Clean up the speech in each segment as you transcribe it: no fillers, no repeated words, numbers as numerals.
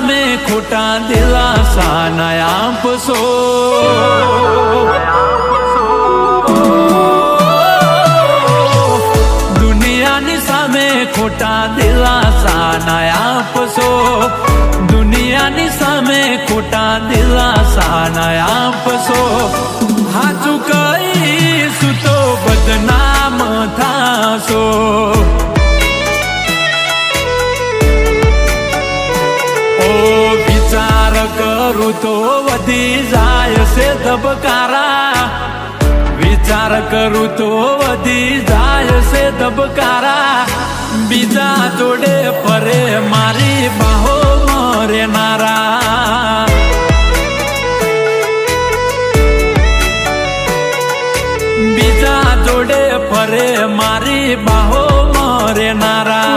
સામે ખોટા દિલાસા ન આપશો. દુનિયાની સામે ખોટા દિલાસા ન આપશો. દુનિયાની સામે ખોટા દિલાસા ન આપશો. હાચું કહીશું તો બદનામ થાશો. વિચાર કરું તો વધી જાય છે ધબકારા. વિચાર કરું તો વધી જાય છે ધબકારા. બીજા જોડે ફરે મારી બાહો મરેનારા. બીજા જોડે ફરે મારી બાહો મરેનારા.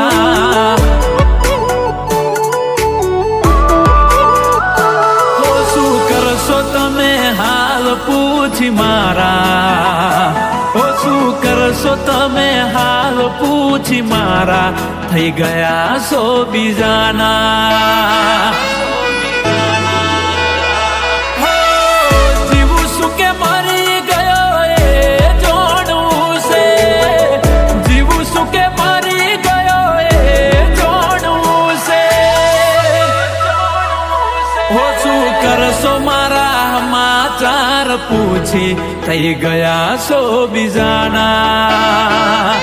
તમે હાલ પૂછી મારા. શું કરશો તમે હાલ પૂછી મારા. થઈ ગયા છો બીજાના. જીવું શું કે મરી ગયો એ જોડવું છે. જીવું શું કે મરી ગયો એ જોડવું છે. શું કરશો મારા સમાચાર પૂછી. થઈ ગયા છો બીજાના.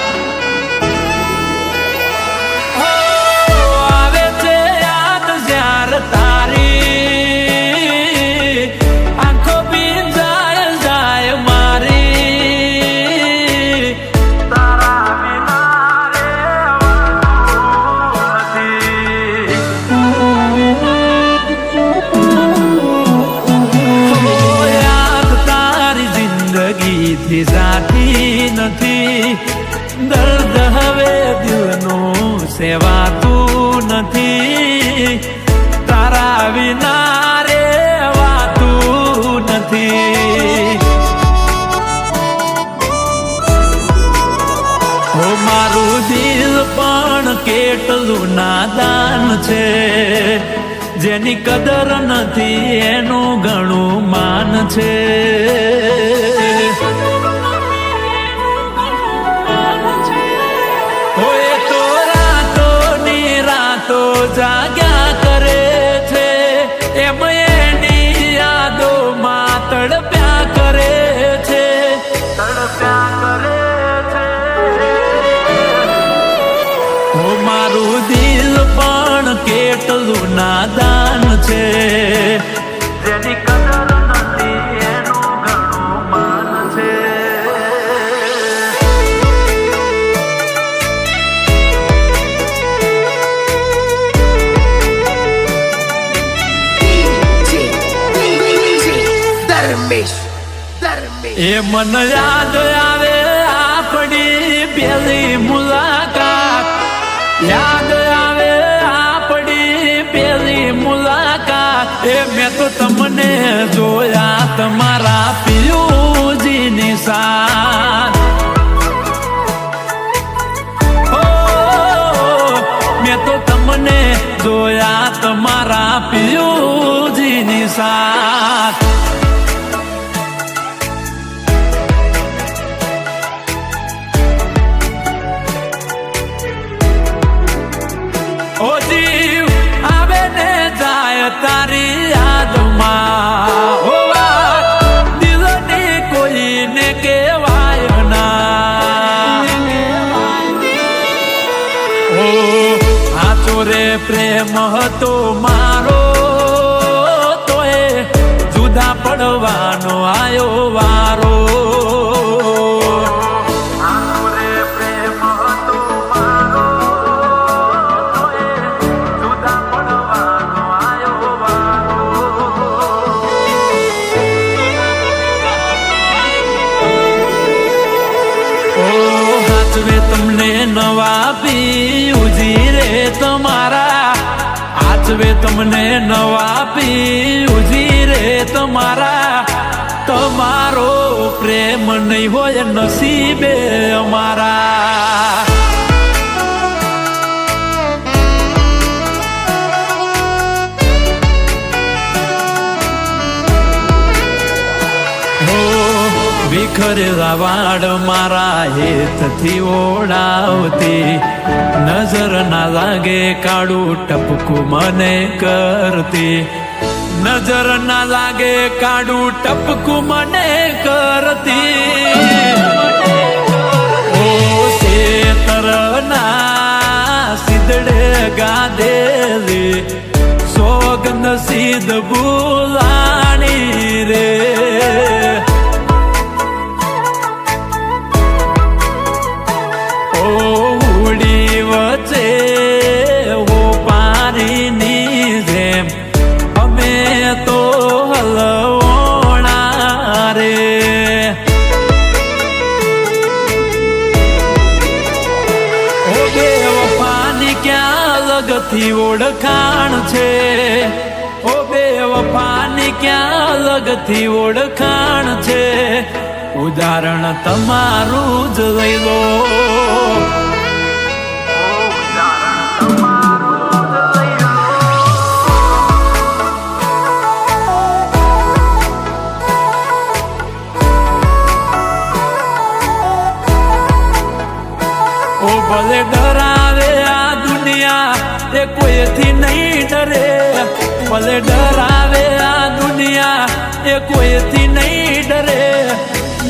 આવે છે યાદ જ્યાર તારી. આંખો ભીંજાય જાય મારી. તારા વિના થી જાતી નથી. દર્દ હવે દિલનું સેવાતું નથી. તારા વિના રેવાતું નથી. હો મારું દિલ પણ કેટલું નાદાન છે. જેની કદર નથી એનું ઘણું માન છે. જાગ્યા કરે છે એમ એની યાદોમાં તડપ્યા કરે છે. તડપ્યા કરે છે. હો મારું દિલ પણ કેટલું નાદાન છે. જેની કદર નથી એનું ઘણું માન છે. એ મન યાદ આવે આપણી પેલી મુલાકાત. યાદ આવે આપણી પેલી મુલાકાત. એ મેં તો તમને જોયા તમારા પિયુજીની સાથ. મેં તો તમને જોયા તમારા પિયુજીની સાથ. ઓ જીવ આવે ને જાય તારી યાદમાં. ઓ વાત દિલની કોઈને કહેવાય ના. ઓ સાચો રે પ્રેમ હતો મારો તોય જુદા પડવાનો આયો વારો. તમને નવા પિયુજી રે તમારા. આચવે તમને નવા પિયુજી રે તમારા. તમારો પ્રેમ નહીં હોય નસીબે અમારા. ખરેલા વાડ મારા હેતથી ઓળાવતી, નજર ના લાગે કાળું ટપકું મને કરતી, નજર ના લાગે કાળું ટપકું મને કરતી. ઓ શેતરના સિદડે ગાધેલી સોગંદ સીધ ભૂલાણી રે. ઉડી વચ્ચે હો પારીની જેમ અમે તો હલવણા રે. ઓ બેવફાની ક્યાં લગથી ઓળખાણ છે, ઓ બેવફાની ક્યાં લગથી ઓળખાણ છે, ઉદાહરણ તમારું જ લઈ લો. ઓ ભલે ડરાવે આ દુનિયા એ કોઈથી નહીં ડરે, ભલે ડરાવે આ દુનિયા એ કોઈથી નહીં ડરે.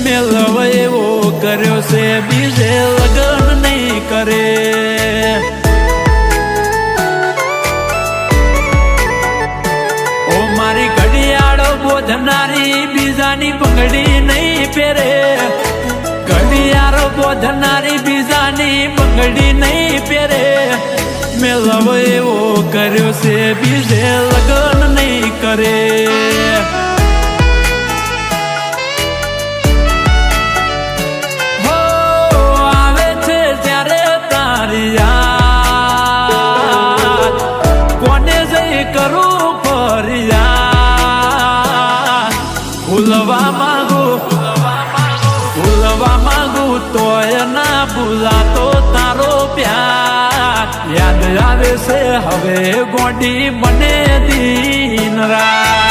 મેલવ એવો કર્યો છે બીજે લગન નહીં કરે. ઓ મારી ઘડિયાળો બોધનારી બીજાની બંગડી નહીં પહેરે, ઘડિયાળો બોધનારી બીજાની બંગડી નહીં પહેરે. મેલવ એવો કર્યો છે બીજે લગન નહીં કરે. કોને જઈ કરું ફરિયાદ, ભૂલવા માંગુ તોય ના ભૂલાતો તારો પ્યાર. યાદ આવે છે હવે ગોડી બને દિન રાત.